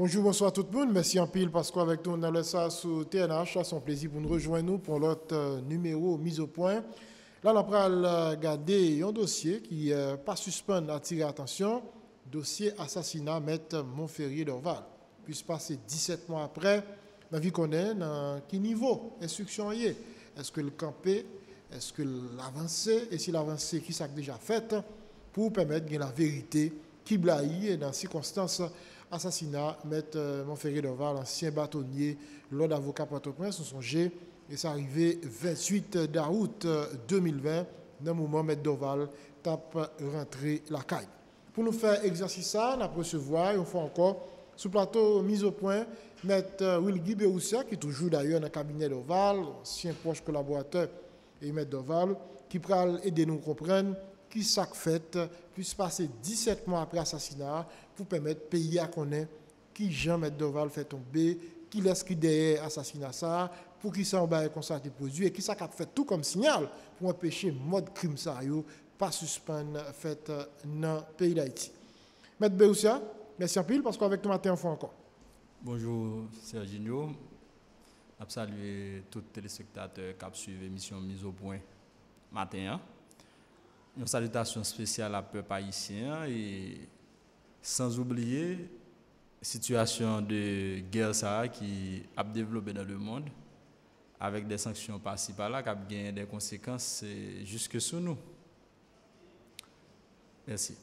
Bonjour, bonsoir tout le monde. Merci en pile parce qu'avec nous, on a le ça sur TNH. C'est un plaisir pour nous rejoindre nous pour l'autre numéro mise au point. Là, on va regarder un dossier qui n'est pas suspend à attirer attention. Dossier assassinat Maître Montferrier d'Orval. Puis se passer 17 mois après, la vie qu'on est, dans quel niveau instruction y est. Est-ce que le campé, est-ce que l'avancée, et si l'avancée, qui s'est déjà faite pour permettre de la vérité qui blaye dans ces circonstances assassinat, Maître Montferrier d'Orval, ancien bâtonnier, l'ordre d'avocat Port-au-Prince, nous songez, et c'est arrivé 28 d'août 2020, dans le moment Maître d'Orval tape rentrer la caille. Pour nous faire exercice ça, nous recevoir, une fois encore, sous plateau mise au point, Maître Wilguy Béoussia, qui est toujours d'ailleurs dans le cabinet d'Orval, ancien proche collaborateur et Maître d'Orval, qui pourra aider nous à comprendre qui s'est fait, puisse passer 17 mois après l'assassinat pour permettre au pays à connaître qui Jean-Maître d'Orval fait tomber, qui laisse qui derrière l'assassinat ça, pour qui ça en bas constaté produit et qui ça fait tout comme signal pour empêcher mode crime ça pas suspendre fait dans le pays d'Haïti. Maître Béoussia, merci en pile parce qu'avec nous matin on fait encore. Bonjour Serginho, je salue tous les téléspectateurs qui suivent l'émission Mise au point matin. Une salutation spéciale à peuple haïtien et sans oublier la situation de guerre qui a développé dans le monde avec des sanctions par-ci par-là qui ont gagné des conséquences jusque sur nous. Merci.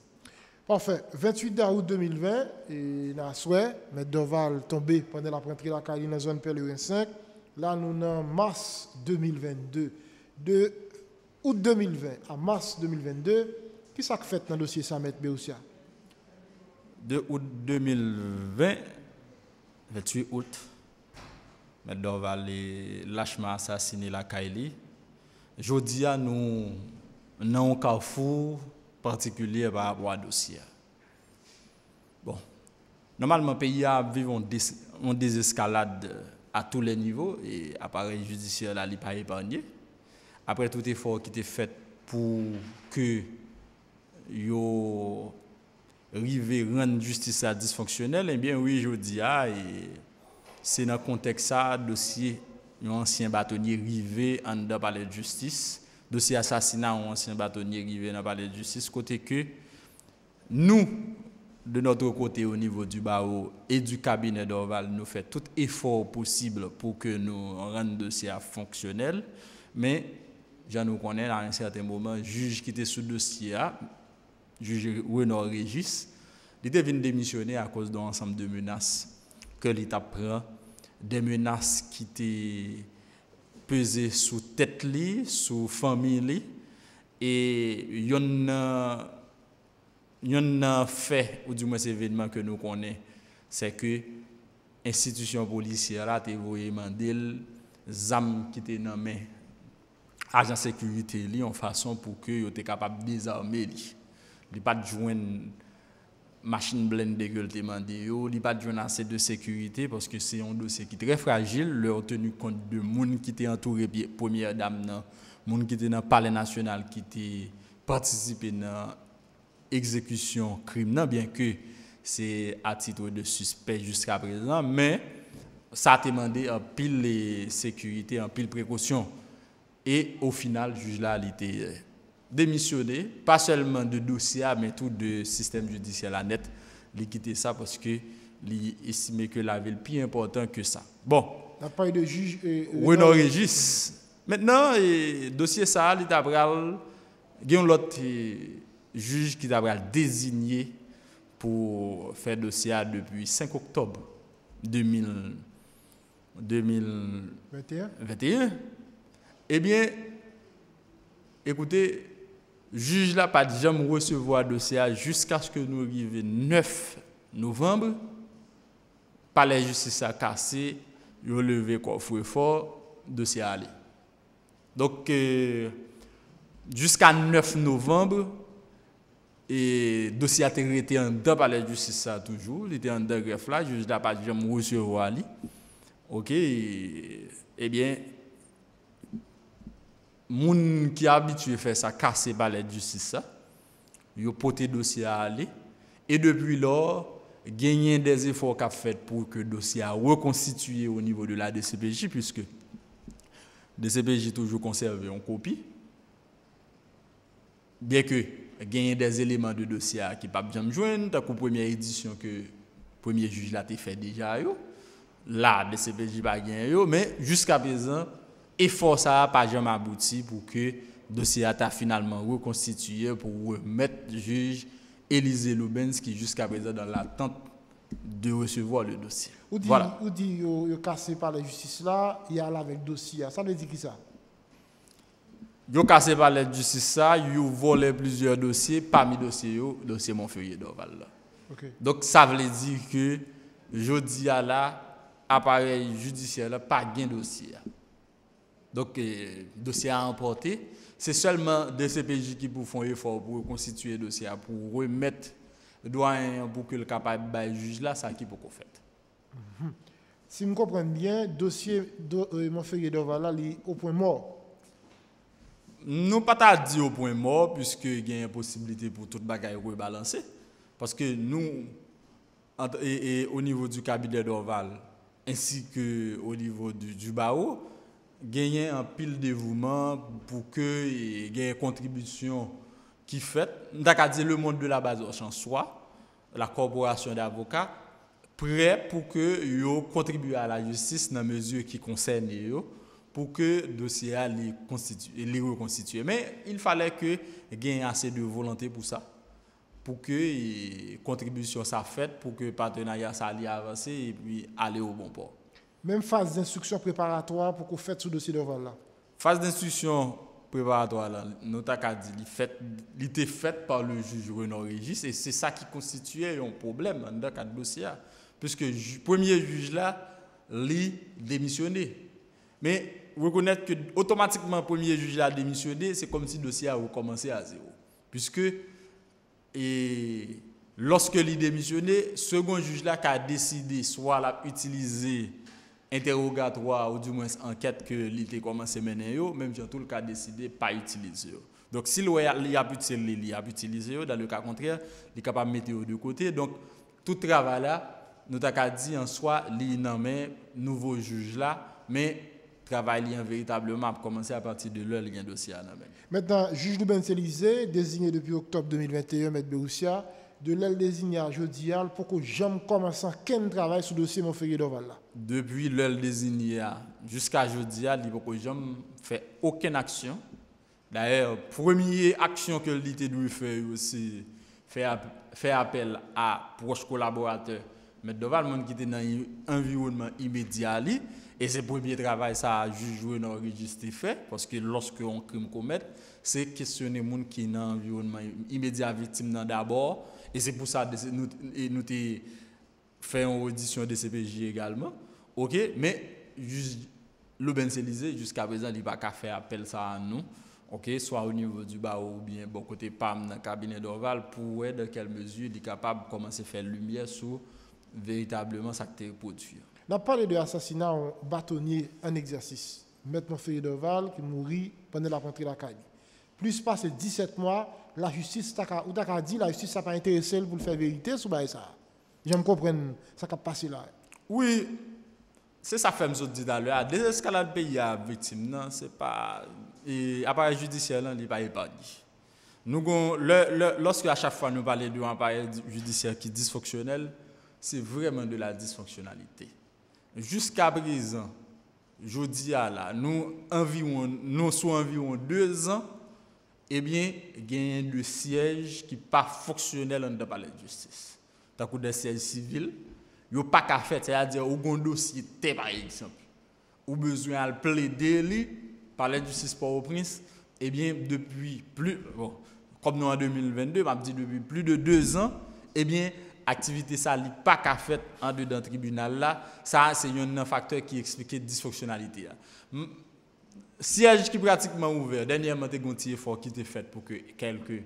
Parfait. 28 août 2020, et dans souhait, Maître d'Orval tombé pendant la rentrée de la Cali dans la zone Pélérin 5. Là, nous sommes en mars 2022. De août 2020 à mars 2022, qui s'est fait dans le dossier ça, Maître Béoussia? De août 2020, 28 août, Maître d'Orval est lâchement assassiné la Kaili. Jeudi, nous avons un carrefour particulier par rapport à dossier. Bon, normalement, le pays a vécu une désescalade à tous les niveaux et l'appareil judiciaire n'a pas épargné. Après tout effort qui était fait pour que yo rive rendre justice dysfonctionnelle, eh bien oui, je dis c'est dans le contexte ça dossier un ancien bâtonnier rivé en dedans palais de justice, dossier assassinat un ancien bâtonnier rivé dans le palais de justice côté que nous de notre côté au niveau du barreau et du cabinet d'Orval nous fait tout effort possible pour que nous rendions le dossier fonctionnel, mais j'en nous connais à un certain moment, juge qui était sous dossier, juge Renaud Régis, il était venu démissionner à cause d'un ensemble de menaces que l'État prend, des menaces qui étaient pesées sous tête, sous famille, et il y a fait, ou du moins ces événements que nous connaissons, c'est que l'institution policière a été envoyée mandel, ZAM qui était nommé agent de sécurité en façon pour que soient capable de désarmer li pas de joindre machine blindée que le demandé li pas de joindre assez de sécurité parce que c'est un dossier qui est très fragile leur tenu compte de monde qui était entouré première dame nan monde qui était dans palais national qui était participé dans exécution crime bien que c'est à titre de suspect jusqu'à présent mais ça a demandé en pile de sécurité en pile précaution. Et au final, le juge là, il était démissionné, pas seulement de dossier, mais tout de système judiciaire là net. Il a quitté ça parce qu'il estimait que la ville plus important que ça. Bon. Il n'y a pas eu de juge. Renaud Régis. Maintenant, le dossier ça, il a il y a un autre juge qui a désigné pour faire dossier depuis 5 octobre 2021. Eh bien, écoutez, juge là pas jamais recevoir dossier jusqu'à ce que nous arrivions 9 novembre. Palais de justice a cassé, il a levé coffre fort, dossier allé. Donc, jusqu'à 9 novembre, et dossier a été en dedans palais de justice toujours, il était en dedans greffe là, juge là pas jamais recevoir lui. OK, eh bien, moun qui habitué faire ça casser palais de justice ça, yo porté dossier à aller et depuis lors gagner des efforts qu'a fait pour que le dossier a reconstitué au niveau de la DCPJ, puisque DCPJ toujours conservé en copie. Bien que gagner des éléments de dossier qui ne peuvent pas me joindre, tant que première édition que le premier juge l'a fait déjà, là, DCPJ pas gagné, mais jusqu'à présent, effort ça n'a pas jamais abouti pour que le dossier a finalement reconstitué pour remettre le juge Élisée Lubens qui jusqu'à présent dans l'attente de recevoir le dossier. Ou dit, voilà. Ou dit, cassé par la justice là, il y a là avec le dossier. Ça veut dire qui ça? Yo cassé par la justice ça, yo volé plusieurs dossiers, parmi dossiers dossier Montferrier d'Orval là. Okay. Donc ça veut dire que jodi à là appareil judiciaire là pas gain dossier. Donc dossier à emporter, c'est seulement DCPJ qui pour faire effort pour constituer dossier pour remettre doyen pour que le capable bail juge là ça qui pour qu'on fait. Si je comprends bien, dossier Montferrier d'Orval là au point mort. Nous pas t'a dit au point mort puisque il y a une possibilité pour toute bagaille rebalancer parce que nous et au niveau du cabinet d'Orval ainsi que au niveau du barreau gagner un pile dévouement pour que il y ait une contribution qui fait d'accord dire le monde de la base en soi la corporation d'avocats prêt pour que yo contribue à la justice dans mesure qui concerne yo pour que le dossier les reconstituer. Mais il fallait que gagne assez de volonté pour ça, pour que contribution ça faite, pour que le partenariat ça allait avancer et puis aller au bon port. Même phase d'instruction préparatoire pour qu'on fasse ce dossier d'Orval là. Phase d'instruction préparatoire là, nous t'a dit, il était fait par le juge Renaud Régis et c'est ça qui constituait un problème dans le cadre dossier, puisque le premier juge là, il démissionné. Mais reconnaître que automatiquement le premier juge a démissionné, c'est comme si le dossier a recommencé à zéro. Puisque lorsque il a démissionné, le second juge là qui a décidé soit l'a utiliser interrogatoire ou du moins enquête que il a commencé à mener, même si tout le cas décidé pas utiliser. Donc si il a utilisé, dans le cas contraire, il est capable de mettre de côté. Donc tout travail là, nous avons dit en soi, il nommé nouveau juge là, mais travail véritablement pour commencer à partir de là, il y a un dossier à la main. Maintenant, juge Lubens Élisée, désigné depuis octobre 2021, M. Beroussia, de l'aile désigné à jeudi pour que j'aime commencer un travail sur le dossier Montferrier d'Orval là. Depuis l'aile désigné jusqu'à jeudi, il n'y a pas fait aucune action. D'ailleurs, première action que l'ité doit faire aussi, faire appel à proches collaborateurs, M. Doval, qui était dans l'environnement immédiat. Et c'est le premier travail ça juge dans le registre fait parce que lorsque on crime commet, c'est questionner les gens qui sont dans l'environnement immédiat victime d'abord et c'est pour ça que nous fait une audition de CPJ également. OK, mais juge Lubens Élisée jusqu'à présent il pas qu'à faire appel ça à nous. OK, soit au niveau du barreau ou bien bon côté PAM dans le cabinet d'Orval pour voir dans quelle mesure il est capable de commencer à faire lumière sur véritablement ça qui est produit. On a parlé de l'assassinat d'un bâtonnier en exercice, M. Montferrier d'Orval, qui mourit pendant la rentrée de la CAI. Plus passé 17 mois, la justice, ou t'as dit, la justice n'a pas intéressé pour faire vérité sur ça. J'aime comprendre ce qui a passé là. Oui, c'est ça fait me dit tout à l'heure. Des escalades pays à victime, non, c'est pas. Et appareil judiciaire, il n'est pas épargné. Nous, lorsque à chaque fois nous parlons d'un appareil judiciaire qui est dysfonctionnel, c'est vraiment de la dysfonctionnalité. Jusqu'à présent, je dis à là, nous sommes environ 2 ans, eh bien, il y a un siège qui n'est pas fonctionnel dans le palais de justice. Tant que des sièges civils, il n'y a pas qu'à faire, c'est-à-dire, au un dossier, par exemple, ou besoin de plaider, palais de justice Port-au-Prince, eh bien, depuis comme nous en 2022, je dis depuis plus de 2 ans, eh bien, activité ça n'est pas qu'à faire en dedans tribunal là, ça c'est un facteur qui explique la dysfonctionnalité. Siège qui est pratiquement ouvert, dernièrement il y a un petit effort qui était fait pour que quelques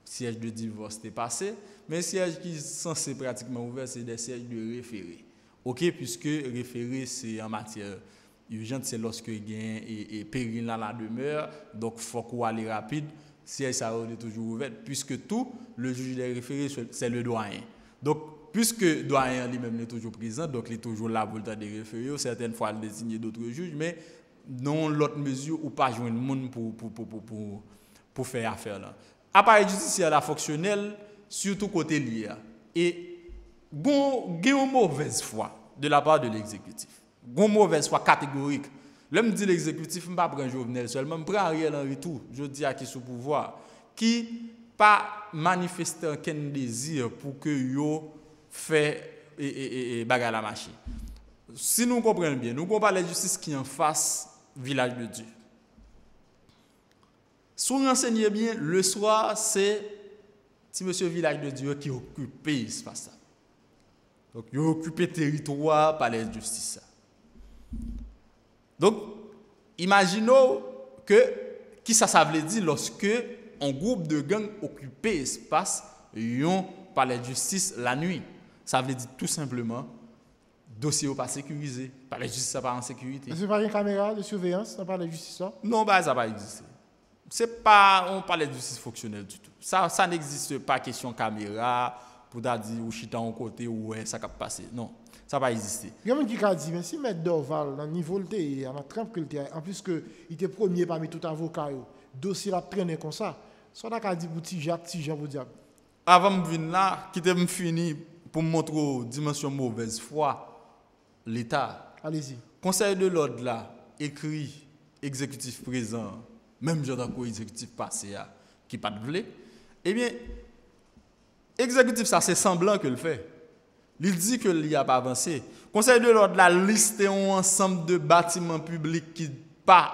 sièges de divorce soient passés, mais siège qui sont censés pratiquement ouvert, c'est des sièges de référé. OK, puisque référé c'est en matière urgente, c'est lorsque il y a un péril dans la demeure, donc il faut qu'on aille rapide, siège ça est toujours ouvert puisque tout le juge des référés c'est le doyen. Donc, puisque doyen lui-même est toujours présent, donc il est toujours là pour le temps de référer, certaines fois il désigner d'autres juges, mais non l'autre mesure ou pas joindre monde pour faire affaire là. Appareil judiciaire la fonctionnel surtout côté lié et gon une mauvaise foi de la part de l'exécutif. Gon mauvaise foi catégorique. L'homme dit l'exécutif m'pas prendre Jovenel seulement, m'prend Ariel Henry tout, je dis à qui sous pouvoir qui pas manifester aucun désir pour que yo fait bagarre la machine. Si nous comprenons bien, nous comparons la justice qui en face village de Dieu. Si vous renseignez bien, le soir, c'est si monsieur village de Dieu qui occupe l'espace. Donc, il occupe le territoire par la justice. Donc, imaginons que, qui ça veut dire lorsque un groupe de gangs occupe l'espace par la justice la nuit. Ça veut dire tout simplement dossier pas sécurisé, par la justice pas en sécurité. Est-ce que pas une caméra de surveillance dans la justice ça? Non, bah ça va exister. C'est pas on parle de justice fonctionnelle du tout. Ça n'existe pas question caméra pour dire ou chita en côté ou ouais, ça va passer. Non, ça va exister. Il y a un qui a dit mais si M. Dorval dans niveau le thé, en trempe que le thé, en plus que il était premier parmi tout avocat dossier la traîner comme ça. Ça n'a dit pour petit Jean vous dire. Avant de venir là, qui me fini pour me montrer dimension mauvaise foi l'État. Allez-y. Conseil de l'ordre là écrit exécutif présent, même genre d'un exécutif passé qui pas de blé. Eh bien exécutif ça c'est semblant que le fait. Il dit que il a pas avancé. Conseil de l'ordre la liste un ensemble de bâtiments publics qui pas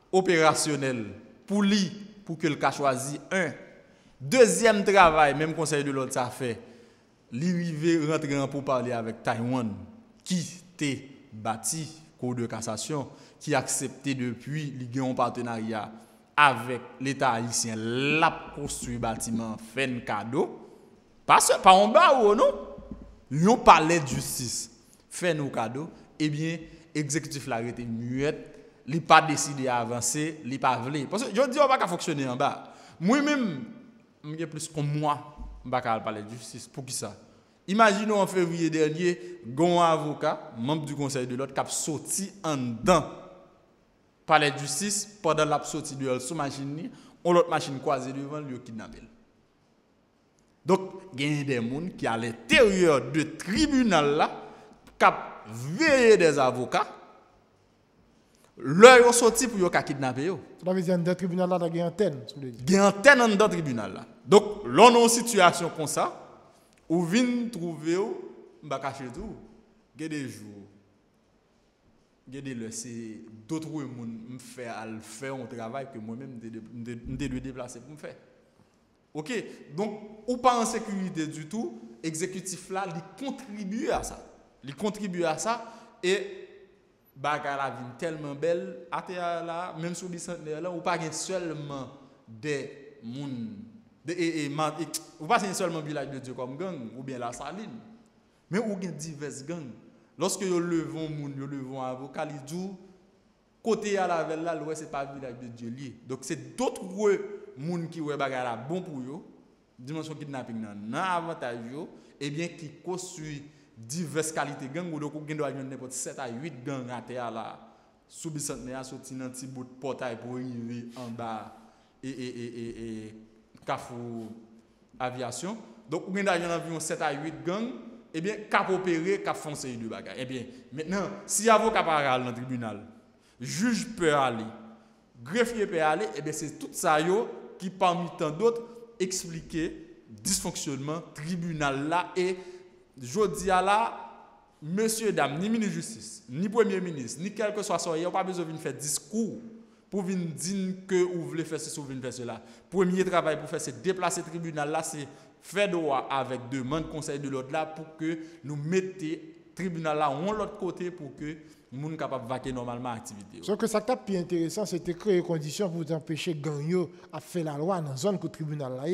opérationnels pour lui pour que le cas choisi un. Deuxième travail, même conseil de l'ordre ça fait. Lui rentrer pour parler avec Taïwan qui t'est bâti cour de cassation qui a accepté depuis il a un partenariat avec l'État haïtien l'a construit bâtiment fait un cadeau pas en bas ou non yon palais de justice fait nos cadeaux et bien exécutif la été muette il pas décidé à avancer il pas voulu parce que je dis on va pas fonctionner en bas moi même j'ai plus comme moi pas parler de justice pour qui ça. Imaginons en février dernier, un avocat, membre du conseil de l'ordre, qui a sorti en dedans palais de justice pendant la sortie de sous machine, on l'autre machine croisée devant lui kidnappé. Donc, il y a des gens qui à l'intérieur du tribunal là, qui a veillé des avocats, leur ont sorti pour kidnapper yo. Ça veut dire dans le tribunal là, il y a une antenne. Il y a une antenne dans le tribunal là. Donc, l'on a une situation comme ça. Ou vinn trouver m'ba cacher tout il y a des jours il y a des le c'est d'autres monde me faire un travail que moi même me déplacer pour me faire. OK, donc ou pas en sécurité du tout, exécutif là il contribue à ça. Il contribue à ça et bagarre la vie tellement belle à là même sur bicentenaire là ou pas seulement des monde ou pas seulement village de Dieu comme gang ou bien la saline mais ou gen divers gangs lorsque yo levons moun yo levons avocat li dou côté à la veille là ouais c'est pas village de Dieu lié donc c'est d'autres moun qui ouais bagarre la bon pour yo dimension kidnapping nan avantage yo et bien qui construit diverses qualités gang ou donc gen doit n'importe 7 à 8 gangs à terre là sous bicentenaire sorti dans petit bout de portail pour arriver en bas et Carrefour Aviation. Donc, vous avez environ 7 à 8 gangs, et bien, cap opéré, cap foncé de bagages. Eh bien, maintenant, si avocat parle dans le tribunal, juge peut aller, greffier peut aller, eh bien, c'est tout ça qui, parmi tant d'autres, expliquer dysfonctionnement tribunal là. Et je dis à là, monsieur, dame, ni ministre de justice, ni premier ministre, ni quel que soit son, il n'y a pas besoin de faire discours. Pour venir dire que vous voulez faire ceci ou vous voulez faire cela. Premier travail pour faire, c'est déplacer le tribunal là, c'est faire droit avec demande conseil de l'ordre là pour que nous mettions le tribunal là de l'autre côté pour que les gens soient capables de vaquer normalement l'activité. Ce que ça t'a plus intéressant, c'était créer des conditions pour empêcher les gangs à faire la loi dans la zone que le tribunal là.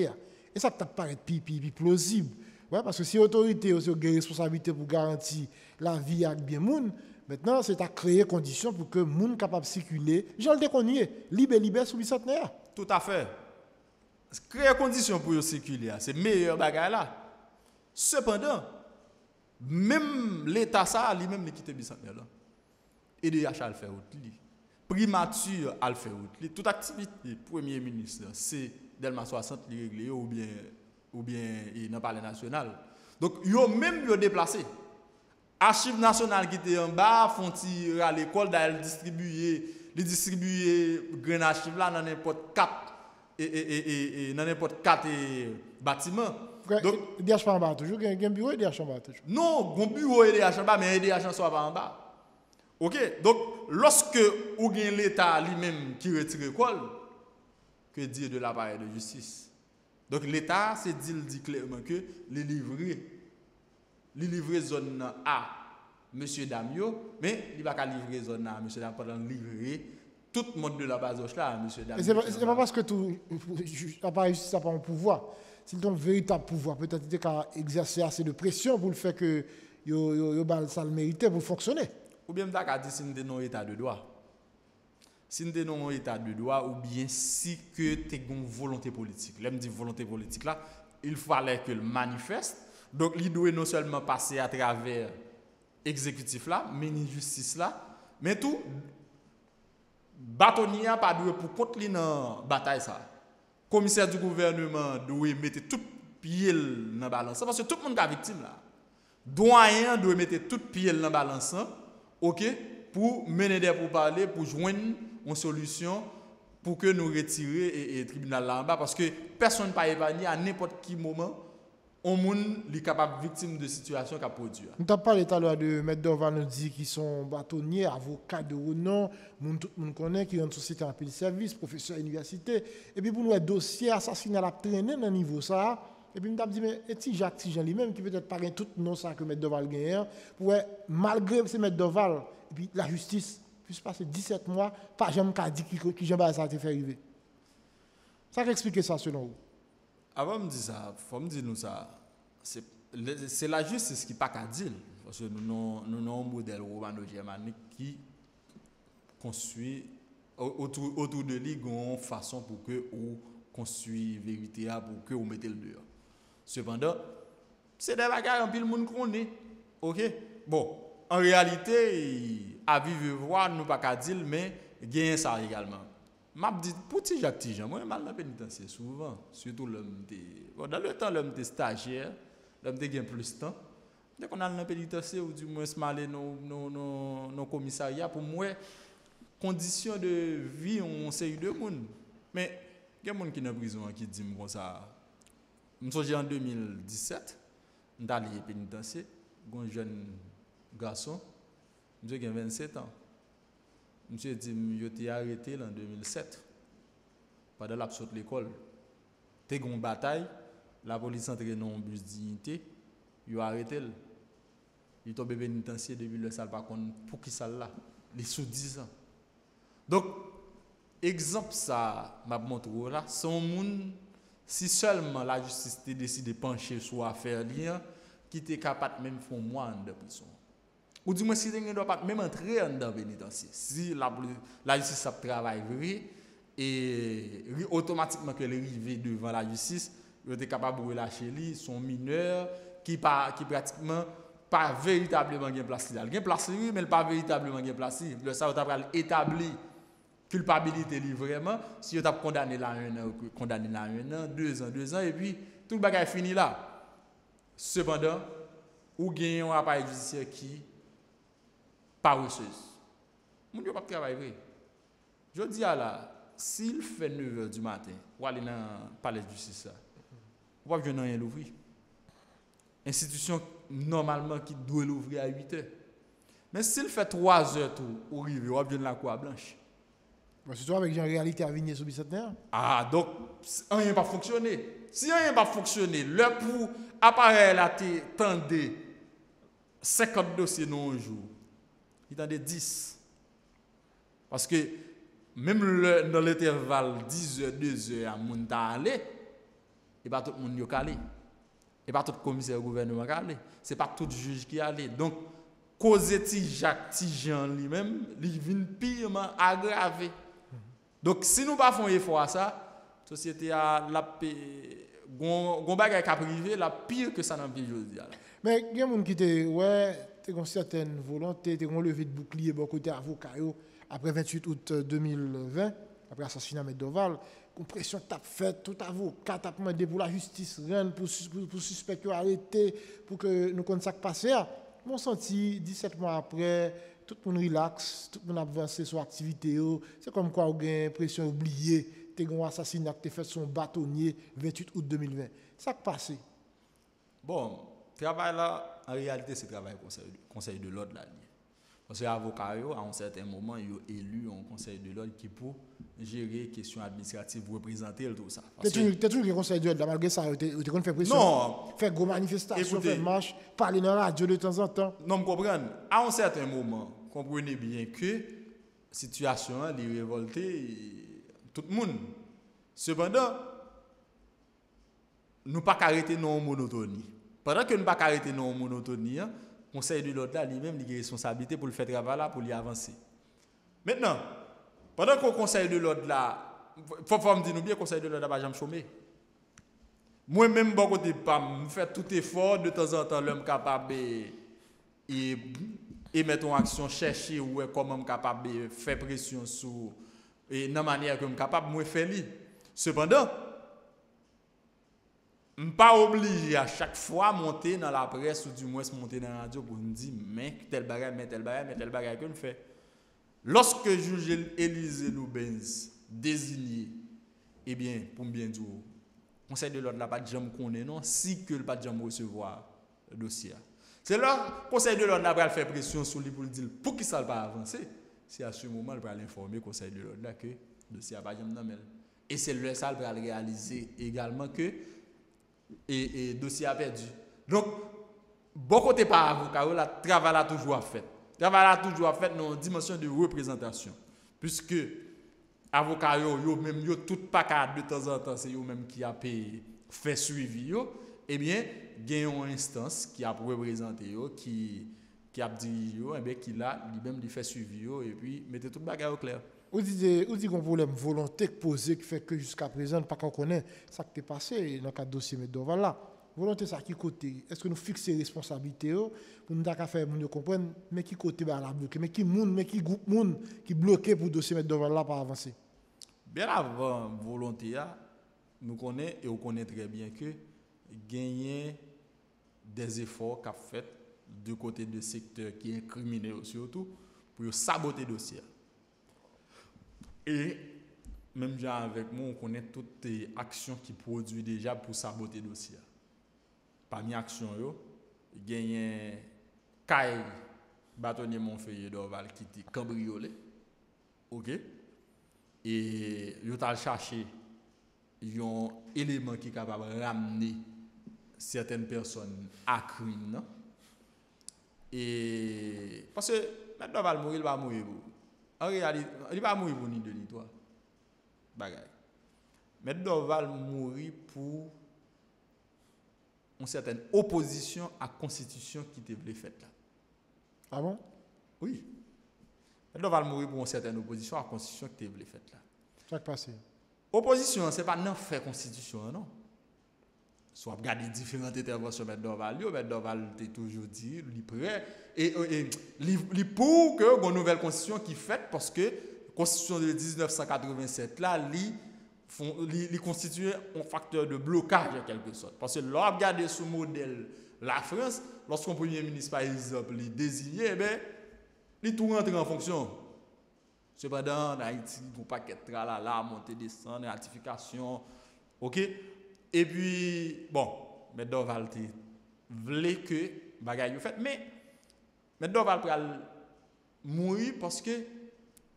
Et ça t'a paraît plus plausible. Ouais, parce que si l'autorité a une responsabilité pour garantir la vie avec bien monde. Maintenant, c'est à créer conditions pour que les gens soient capables de circuler. J'en le déconne, libéré sous bicentenaire. Tout à fait. Créer conditions pour circuler, c'est meilleur bagage là. Cependant, Même l'État, ça, lui-même, il quitte bicentenaire là. Et DH a le fait route. Primature a le fait route. Toute activité, Premier ministre, c'est Delma 60 li réglé ou bien dans le palais national. Donc, yo même yo déplacé. Archives nationales qui étaient en bas, font tirer à l'école, d'aller distribuer grain archives là dans n'importe 4 et dans n'importe 4 bâtiments. Donc, DH pas en bas toujours, il y a un bureau et DH en bas toujours. Non, un bureau et DH en bas, mais DH en soit pas en bas. OK, donc lorsque ou gen l'État lui-même qui retire l'école, que dire de l'appareil de justice? Donc l'État c'est dit clairement que les livrer zone A monsieur Damio, mais il va pas livrer zone A monsieur Damio pendant livrer tout le monde de la base là monsieur Damio. C'est pas parce que tout appareil de justice n'a pas un pouvoir. C'est un véritable pouvoir. Peut-être qu'il a exercer assez de pression pour le faire que ça le méritait pour fonctionner. Ou bien m'ta dit si nous sommes dans état de droit. Si nous sommes dans état de droit ou bien si que tu as une volonté politique. Là me dit volonté politique là, il fallait que le manifeste. Donc il doit non seulement passer à travers exécutif là, ministre justice là, mais tout bâtonnier pas doué pour contre li dans bataille ça. Commissaire du gouvernement doit mettre tout pied dans balance parce que tout le monde est victime là. Doyen doit mettre tout pied dans balance. OK, pour mener des pourparlers, pour joindre une solution pour que nous retirions le tribunal là en bas parce que personne ne peut épargner à n'importe quel moment on monde est capable victime de situation qu'a produit. Nous avons parlé tout à l'heure de M. Dorval nous dit qui sont bâtonniers, avocats de renom, tout le monde connaît qui ont une société en pile service, professeur à l'université et puis pour nous un dossier assassinat à traîner dans niveau ça. Et puis, je me dit, mais est-ce Jacques Tijan lui-même qui peut-être pas tout non ça que M. Dorval gagne, pour malgré ce M. Dorval, et puis la justice, puisse passer 17 mois, pas jamais qu'à dire qui jamais ça a été fait arriver. Ça qui explique ça selon vous? Avant de me dire ça, il faut me dire nous ça. C'est la justice qui n'a pas qu'à dire. Parce que nous avons un modèle romano-germanique qui construit autour de lui une façon pour que vous construisez la vérité, pour que vous mettez le dehors. Cependant, c'est des bagages en pile monde connaît. OK? Bon, en réalité, à vivre voir nous pas qu'à dire mais gain ça également. M'a dit petit Jacques Tijan, moi mal dans pénitentiaire souvent, surtout l'homme dans le temps l'homme était stagiaire, l'homme était gain plus de temps. Dès qu'on a dans pénitentiaire ou du moins se maler nos commissariats pour moi conditions de vie on série de monde. Mais il y a des gens qui dans prison qui dit comme ça. Je suis en 2017, je suis allé pénitentiaire, un jeune garçon, je suis 27 ans. Monsieur dit je t'ai arrêté en 2007 pendant l'absence de l'école. Tu as eu une bataille, la police entrée dans un bus dignité, il a arrêté. Il est tombé pénitentiaire depuis le salle par contre pour qui ça là, il est sous 10 ans. Donc exemple ça m'a montré là, son monde si seulement la justice décide de pencher sur l'affaire qui était capable même faire mois de prison. Ou du moins si ne doit pas même entrer dans pénitentiaire. Si la justice a travaillé et automatiquement que l'arrivée devant la justice, il était capable de relâcher lui son mineur qui pratiquement pas véritablement bien placé. Il a placé lui mais pas véritablement bien placé. Le ça va établir culpabilité li vraiment si vous avez condamné là 1 an, 2 ans et puis tout le bagage est fini là. Cependant, ou gagne un appareil judiciaire qui pas ressources. Mon Dieu pas travailler. Je dis à là, s'il fait 9h du matin, ou aller dans le palais de justice ça. Ou pas venir rien l'ouvrir. Institution normalement qui doit l'ouvrir à 8h. Mais s'il fait 3h tout, ou arrive, ou venir la cour blanche. C'est toi avec une réalité à venir sur bicentenaire. Ah, donc, rien pas fonctionné. Si rien pas fonctionné, le pour appareil là, tendez 50 dossiers dans un jour. Il tendait 10. Parce que même dans l'intervalle 10h, 2h, à mon aller, et pas tout le monde qui est allé. Et pas tout le commissaire du gouvernement qui est allé. Ce n'est pas tout le juge qui est allé. Donc, cause Jacques Tijan lui-même, il vient purement aggravé. Donc, si nous ne faisons pas effort à ça, la société a la bagage qui a privé, la pire que ça n'a pas aujourd'hui. Mais il y a des gens qui te ouais, tu as une certaine volonté, tu as un levé de bouclier bon côté avocat après 28 août 2020, après l'assassinat de Doval, compression t'a fait, tout avocat t'a demandé pour la justice reine pour suspect arrêté pour que nous connaissions ce qui passé. Mon senti 17 mois après, tout le monde relax, tout le monde avance sur l'activité, c'est comme quoi on a l'impression oublié, tu as un assassinat qui fait son bâtonnier 28 août 2020. Ça qui passé. Bon, travail là, en réalité, c'est travail conseil de l'ordre là. Parce que les avocats, à un certain moment, ils ont élu un conseil de l'ordre qui peut gérer les questions administratives, représenter tout ça. Tu as toujours le conseil de l'ordre, malgré ça, tu as fait pression. Non. Faire gros manifestations, faire marche, parler dans la radio de temps en temps. Non, je comprends. À un certain moment, comprenez bien que la situation est révoltée tout le monde. Cependant, nous ne pouvons pas arrêter nos monotonie. Pendant que nous ne pouvons pas arrêter nos monotonie, le conseil de l'ordre lui-même a une responsabilité pour le faire travailler là, pour y avancer. Maintenant, pendant que le conseil de l'ordre là, il faut me dire bien que le conseil de l'ordre n'a pas jamais chômé. Moi-même, bon côté, je fais tout effort de temps en temps, l'homme capable et mettre en action, chercher ou comment je suis capable de faire pression sur et de la manière que je suis capable de faire. Cependant, je ne suis pas obligé à chaque fois monter dans la presse ou du moins monter dans la radio pour me dire mais tel bagage que je fais. Lorsque le juge Élisée Loubenz désigné, eh bien, pour me bien dire, le conseil de l'ordre n'a pas de jamais connaître, non, si que le pas de jamais recevoir le dossier. C'est là le conseil de l'ordre n'a pas fait pression sur lui pour le dire pour qu'il ne soit pas avancé. C'est à ce moment qu'il va l'informer le conseil de l'ordre que le dossier n'a pas de jamais. Et c'est le ça qu'il va réaliser également que le dossier a perdu. Donc, bon côté par avocat, le travail a toujours fait. Le travail a toujours fait dans une dimension de représentation. Puisque avocat même tout pas de temps en temps c'est eux même qui a fait suivi eh bien il y a une instance qui a représenté qui a dirigé et bien qui là lui-même fait suivi et puis mettez tout bagage au clair. Ou dit qu'on problème volonté posé qui fait que jusqu'à présent pas qu'on connaît ça qui est passé dans le dossier Meddoval là. Volonté ça qui côté est-ce que nous fixer responsabilité pour nous faire nous comprendre mais qui côté la bloquer mais qui monde mais qui groupe monde qui bloqué pour dossier Meddoval là pas avancer. Bien avant volonté nous connaissons et on connaît très bien que gagner des efforts qu'a fait de côté de secteur qui est incriminé surtout pour saboter le dossier. Et même déjà avec moi, on connaît toutes les actions qui produisent déjà pour saboter le dossier. Parmi les actions, il y a un caille bâtonnier Montfeuille d'Orval qui était cambriolé. OK? Et il a cherché un élément qui est capable de ramener certaines personnes à crime. Et parce que maintenant, il va mourir, il va mourir. En réalité, il va mourir pour ni de l'histoire. Maintenant, il va mourir pour une certaine opposition à la constitution qui était faite là. Ah bon? Oui. Maintenant, il va mourir pour une certaine opposition à la constitution qui était faite là. Ça qui passe. Opposition, ce n'est pas non fait constitution, non. Soit regarder différentes interventions de Doval, Doval est toujours dit, il est prêt, et il pour que une nouvelle constitution qui est faite, parce que la constitution de 1987, là, il constitue un facteur de blocage en quelque sorte. Parce que là, regardez ce modèle, la France, lorsqu'un premier ministre, par exemple, est désigné, il tout rentre en fonction. Cependant, en Haïti, il n'y a pas de tralala, montée, descendre, ratification, ok? Et puis, bon, M. Doval voulait que bagaille soit fait, mais M. Doval pral mourir parce que,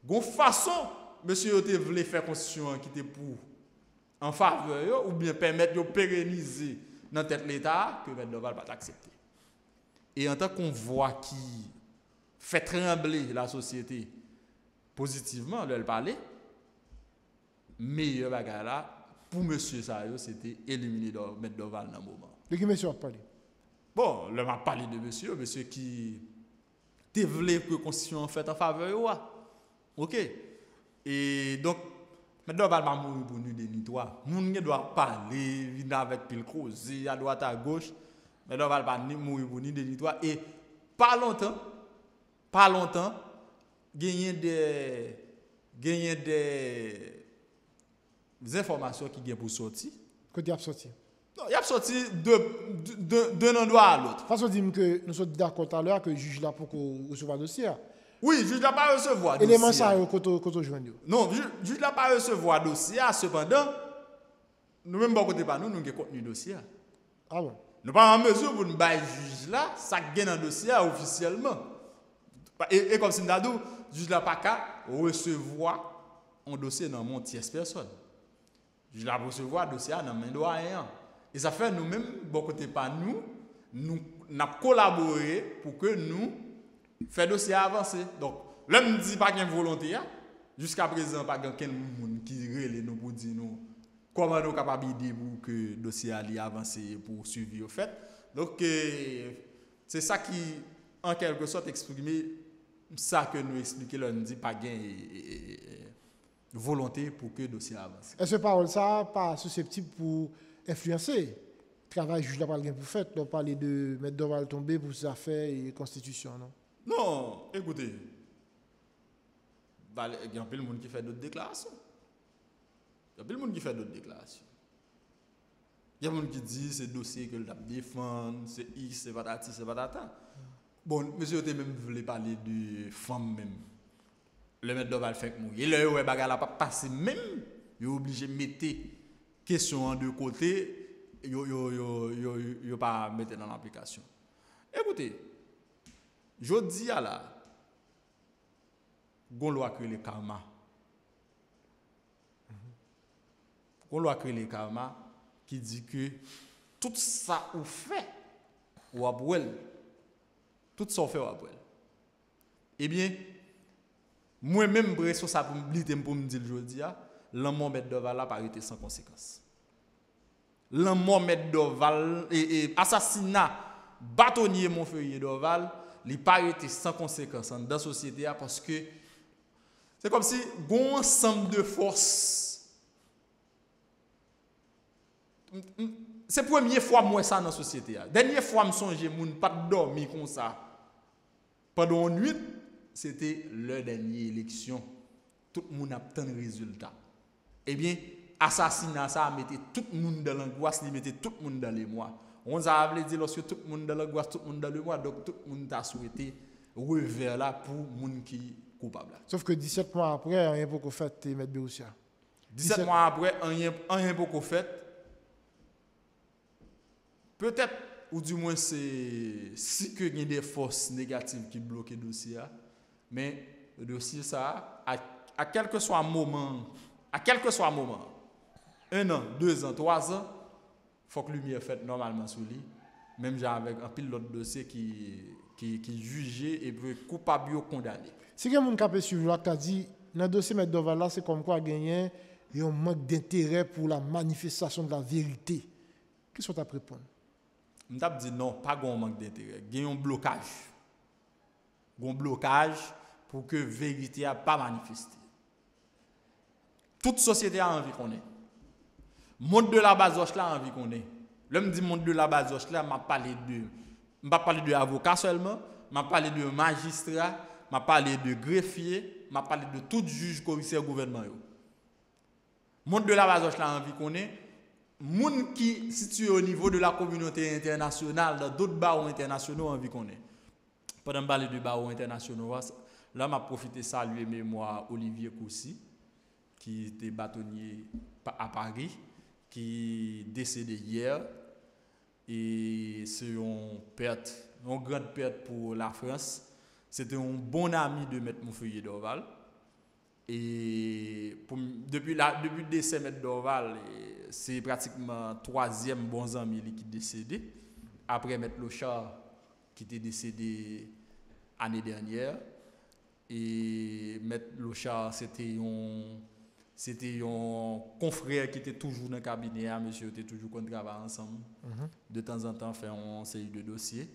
de façon, monsieur voulait faire constitution qui était pour en faveur, ou bien permettre de pérenniser dans tête l'État, que M. Doval pas accepter. Et en tant qu'on voit qui fait trembler la société positivement, elle parlait, meilleur bagaille là, pour M. Sayo, c'était éliminer M. Doval dans le moment. De qui monsieur a parlé? Bon, là, m'a parlé de monsieur qui voulait que la constitution faite en faveur. OK. Et donc, M. Doval va mourir pour nous de l'histoire. Nous doit parler, venir avec pile causer à droite à gauche. Mais on va pas ni mourir pour ni délitoire et pas longtemps gagner des informations qui viennent pour sortir. Côté a sorti. Non, il a sorti d'un endroit à l'autre. Façon dire que nous sommes d'accord tout à l'heure que le juge là pour recevoir le dossier. Oui, le juge n'a pas recevoir dossier. Élément ça côté joindre. Non, le juge n'a pas recevoir dossier, cependant nous même pas côté pas nous avons contenu dossier. Ah bon. Nous pas en mesure pour nous bailler juge là, ça gagne dans dossier officiellement. Et comme si nous avons dit, juge n'a pas qu'à recevoir un dossier dans mon tierce personne. Je la recevoir dossier dans main doyen. Et ça fait nous-mêmes, bon côté pas nous avons collaboré pour que nous fassions dossier avancer. Donc, l'homme ne dit pas qu'il y a une volonté, jusqu'à présent, pas quelqu'un qui relève nous pour dire nous comment nous sommes capables d'aider pour que le dossier aille avancer pour suivre au fait. Donc, c'est ça qui, en quelque sorte, exprime ça que nous expliquons, nous dit pas gain volonté pour que le dossier avance. Est-ce que parole ça pas susceptible pour influencer le travail juge là pas pour faire, donc parler de mettre Doval tomber pour ses affaires et constitution non? Non, écoutez. Il y a un peu de monde qui fait d'autres déclarations. Il y a un peu de monde qui fait d'autres déclarations. Il y a des gens qui disent c'est dossier que le défend, c'est X, c'est patati, c'est patata. Bon, monsieur, vous même voulu parler de femme même. Le maître Doval fait mourir. Le ouais bagarre là pas passer même, il est obligé de mettre question en deux côtés, yo pas mettre dans l'application. Écoutez, je dis à la gon loi que le karma. Gon loi que le karma qui dit que tout ça ou fait ou abouel, tout ça ou fait ou abouel. Eh bien, moi-même, responsabilité pour me dire aujourd'hui, l'amour de Doval n'a pas été sans conséquence. L'amour de Doval et assassinat bâtonnier Montfeuille Doval n'a pas été sans conséquence dans la société parce que c'est comme si un ensemble de forces. C'est la première fois moi ça dans la société. La dernière fois je songe moun pas dormir comme ça. Pendant une nuit, c'était leur dernière élection. Tout le monde a tant de résultats. Eh bien, assassinat ça mettait tout le monde dans l'angoisse, il mettait tout le monde dans les mois. On a dit lorsque tout le monde dans l'angoisse, tout le monde dans le mois, donc tout le monde a souhaité revers là pour les gens qui sont coupables. Sauf que 17 mois après, rien pour qu'on fait M. Béoussia. 17 mois après, rien pour qu'on fait. Peut-être, ou du moins, c'est si que il y a des forces négatives qui bloquent le dossier. Mais le dossier, ça, à quel que soit un moment, 1 an, 2 ans, 3 ans, il faut que la lumière faite normalement sur lui. Même avec un pile d'autres dossiers qui jugé et puis coupable ou condamné. Si quelqu'un qui a suivi là, qui a dit, dans le dossier M. Doval là, c'est comme quoi gagner un manque d'intérêt pour la manifestation de la vérité. Qu'est-ce que tu as répondre? Je t'ai dit non, pas un manque d'intérêt. Il y a un blocage. Un blocage pour que la vérité n'a pas manifesté. Toute société a envie qu'on ait. Le monde de la base a envie qu'on ait. L'homme dit monde de la base là, je pas parlé de avocat seulement, je parlé de magistrat, je parlé de greffier, je parlé de tout juge, commissaire, gouvernement. Le monde de la base a envie qu'on ait. Moun qui situé au niveau de la communauté internationale, dans d'autres barreaux internationaux, envie qu'on ait. Pendant que je parle de barreaux internationaux, là, je profité de saluer mémoire Olivier Coussi, qui était bâtonnier à Paris, qui est décédé hier. Et c'est une grande perte pour la France. C'était un bon ami de M. Montfeuille Doval. Et depuis le décès de M. Doval, c'est pratiquement 3e bon ami qui est décédé. Après M. Lochard, qui était décédé l'année dernière. Et M. Lochard, c'était un confrère qui était toujours dans le cabinet. Monsieur était toujours qu'on travaille ensemble. De temps en temps, on fait une série de dossiers.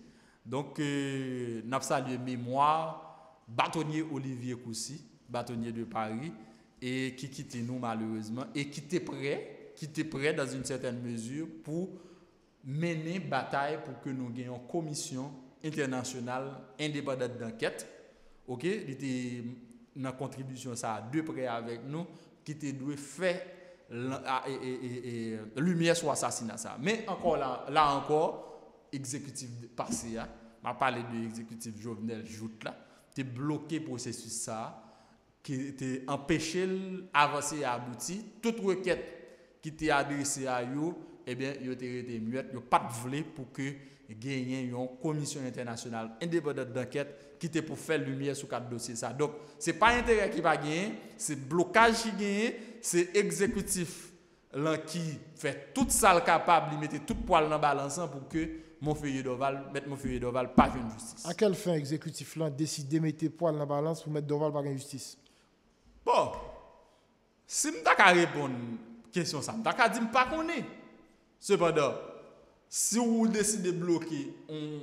Donc, nous avons salué mémoire, bâtonnier Olivier Coussi, bâtonnier de Paris, et qui quittait nous malheureusement, et qui était prêt dans une certaine mesure pour mener bataille pour que nous ayons une commission internationale indépendante d'enquête. OK, il était dans contribution ça de près avec nous qui était dû faire lumière sur l'assassinat ça. Mais encore là encore exécutif passé m'a parlé de l'exécutif Jovenel Jout là, t'es bloqué processus ça qui était empêché avancer et aboutir toute requête qui était adressée à eux eh bien yo était resté muette, yo pas voulu pour que gagner une commission internationale indépendante d'enquête qui était pour faire lumière sur quatre dossiers ça. Donc c'est pas intérêt qui va gagner, c'est blocage qui gagne, c'est exécutif là qui fait tout ça le capable, il mettait tout poil dans balance pour que Montferrier Dorval pas une justice. À quelle fin exécutif là décide de mettre poil dans balance pour mettre Dorval pas une justice? Bon, si m'ta ka répondre question ça, m'ta ka dire pas connaît. Cependant, si vous décidez de bloquer un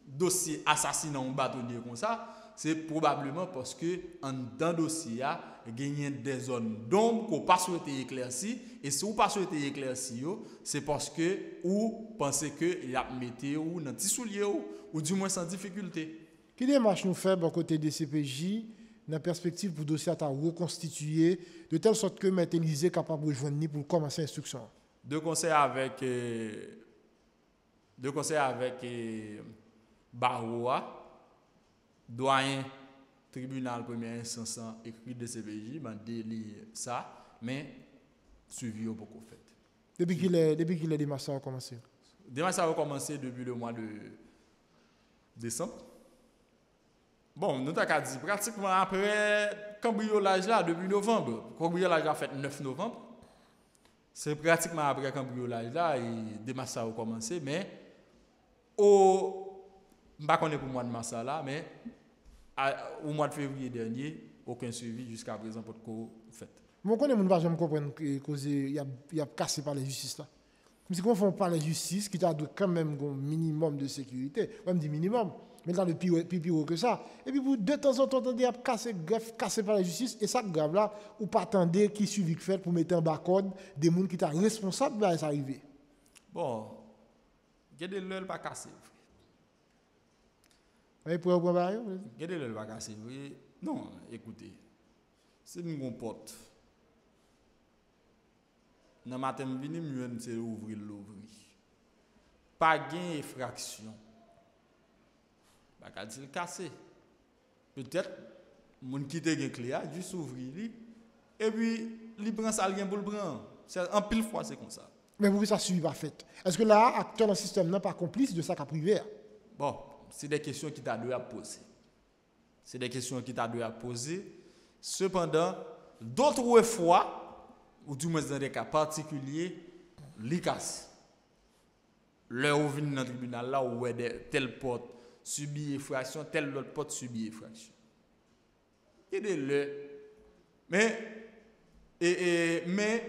dossier assassinat un bâtonnier comme ça, c'est probablement parce que dans dossier il y a des zones d'ombre qu'on pas souhaité éclaircir et si vous pas souhaité éclaircir, c'est parce que vous pensez que il a metté ou dans petit soulier ou du moins sans difficulté. Quelle démarche nous fait côté des CPJ dans la perspective pour le dossier à reconstituer de telle sorte que M. Élysée est capable de rejoindre pour commencer l'instruction? Deux conseils avec Baroua, doyen tribunal première instance écrit de CPJ, m'a délié ça, mais suivi au beaucoup fait. Depuis qu'il est démarche a commencé? Démarche a commencé depuis le mois de décembre. Bon, nous avons dit pratiquement après cambriolage là, depuis novembre. Cambriolage a fait 9 novembre. C'est pratiquement après cambriolage là, et démarche a commencé, mais je ne sais pas pour le mois de mars là, mais au mois de février dernier, aucun suivi jusqu'à présent pour le fait. Moi, je ne sais pas comprendre que il y a cassé par la justice là. Mais si on fait par la justice, qui a quand même un minimum de sécurité, on dit minimum, mais dans le pire que ça. Et puis pour de temps en temps, il y a cassé par la justice, et ça grave là, ou pas attendre qui suivi fait pour mettre en bas code des gens qui sont responsables de ça arriver. Bon, il y a des gens qui pas cassé. Oui, pour vous voir. Il y a des gens qui pas cassé. Non, écoutez, c'est une comporte. Dans le matin, je viens c'est ouvrir l'ouvrir. Pas gain effraction. Pas dire casser. Peut-être, mon qui te gain clé, juste ouvrir et puis, il prend ça pour le prendre. En pile fois, c'est comme ça. Mais vous ça suivi pas fait. Est-ce que là, acteur dans le système n'est pas complice de ça qu'a privé? Bon, c'est des questions qui t'a dû à poser. C'est des questions qui t'a dû à poser. Cependant, d'autres fois, ou du moins dans des cas particuliers, les casse. Là où vient dans le tribunal, là où tel pote subit effraction, tel autre pote subit effraction. Il y a des le. Mais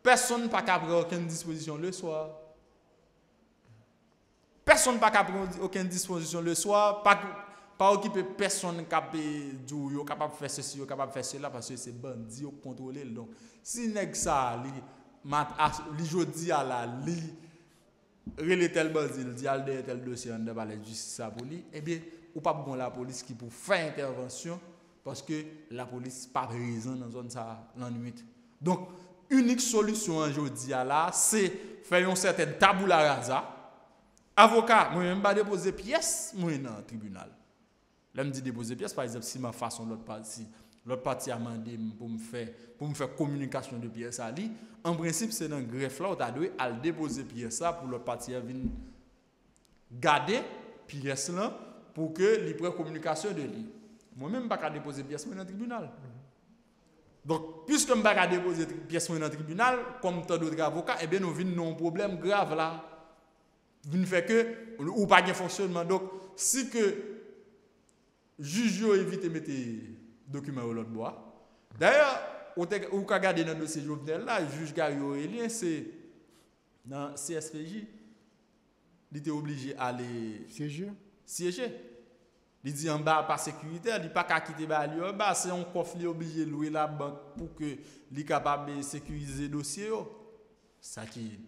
personne n'a pas prendre aucune disposition le soir. Personne n'a pas prendre aucune disposition le soir. Pas occuper personne capable de faire ceci, capable de faire cela parce que c'est bandit qui contrôler. Donc, si nèg ça li jodi à la li relé tel bandit, il dit al tel dossier en devant la justice pour lui, eh bien, ou pas bon la police qui pour faire intervention parce que la police pas présent dans zone ça la nuit. Donc, unique solution aujourd'hui là, c'est faire une certaine tabula rasa. Avocat, moi même pas déposer pièce moi dans le tribunal. Là me dit déposer pièce par exemple si ma façon l'autre partie a demandé pour me faire communication de pièce à lui, en principe c'est dans greffe là on t'a dû à déposer pièce ça pour l'autre partie venir garder pièce là pour que li prenne communication de lui. Moi même pas déposer pièce dans le tribunal. Donc puisque je pas déposer pièce dans le tribunal comme tant d'autres avocats, eh bien nous venons un problème grave là. Vinn fait que ou pas de fonctionnement. Donc si que juge évite de mettre document au l'autre bois. D'ailleurs, ou ka regarder dans le dossier Jovenel là, juge Gary Aurélien c'est dans CSPJ, il était obligé aller siéger. Il dit en bas pas sécuritaire, il pas qu'à quitter ba li en bas, c'est un coffre obligé louer la banque pour que li capable de sécuriser dossier yo. Ça qui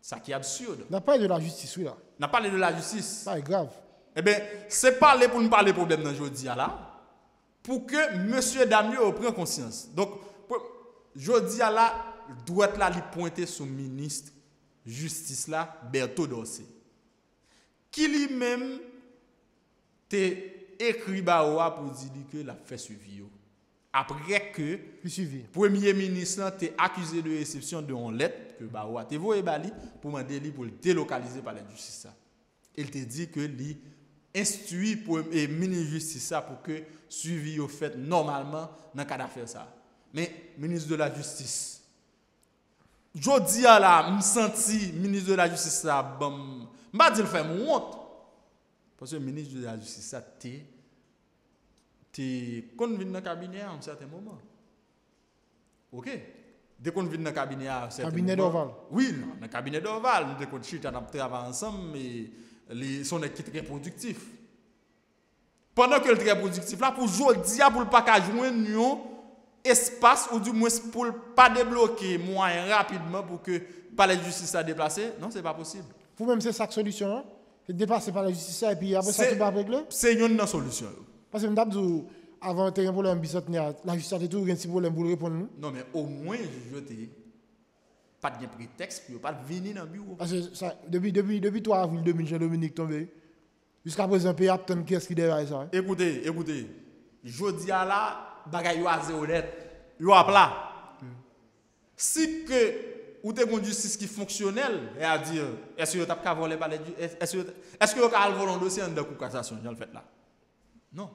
Ça qui est absurde. On n'a pas de la justice, oui, là. On a parlé de la justice. Ça est grave. Eh bien, c'est parler pour nous parler problème dans aujourd'hui là, pour que monsieur Damio prenne conscience. Donc, aujourd'hui là, doit être là, lui pointer sur le ministre justice là, Berthaud Dorsey. Qui lui-même t'a écrit Baoua pour dire que la fait suivi. Après que le premier ministre a accusé de réception de une lettre que Baoua t'a envoyé pour demander pour le délocaliser par la justice. Il t'a dit que lui instruit pour le ministre de justice pour que suivi au fait normalement dans le cas d'affaire ça. Mais ministre de la justice, je dis à la, me senti ministre de la justice ça, bon, m'a dit le faire mon honte. Parce que le ministre de la justice ça t'es quand vient dans le cabinet à un certain moment. OK. Dès qu'on vient dans le cabinet à un certain cabinet moment. d'Orval. Oui, dans le cabinet d'Orval, nous devons travailler ensemble et les sont très productifs. Pendant que le très productif là pour aujourd'hui pour le pas joindre espace ou du moins pour pas débloquer moyen rapidement pour que par la justice à déplacer, non, c'est pas possible. Pour même c'est ça la solution, hein? C'est dépasser par la justice et puis après ça tu vas régler. C'est une solution. Parce que m'd'abdou avant de un problème bicentenaire, la justice a toujours un petit problème pour répondre nous. Non mais au moins je pas de prétexte pour pas venir dans le bureau. Parce que ça, depuis 3 avril 2000 Jean-Dominique tombé. Jusqu'à présent pays attend qui est-ce qui derrière ça. Écoutez, jodi a là bagay yo a zéro net. Yo a plat. Si que ou te une justice qui fonctionnelle, et à dire est-ce que tu as volé par les est-ce que tu as volé un dossier en de cour cassation, j'en le fait là. Non.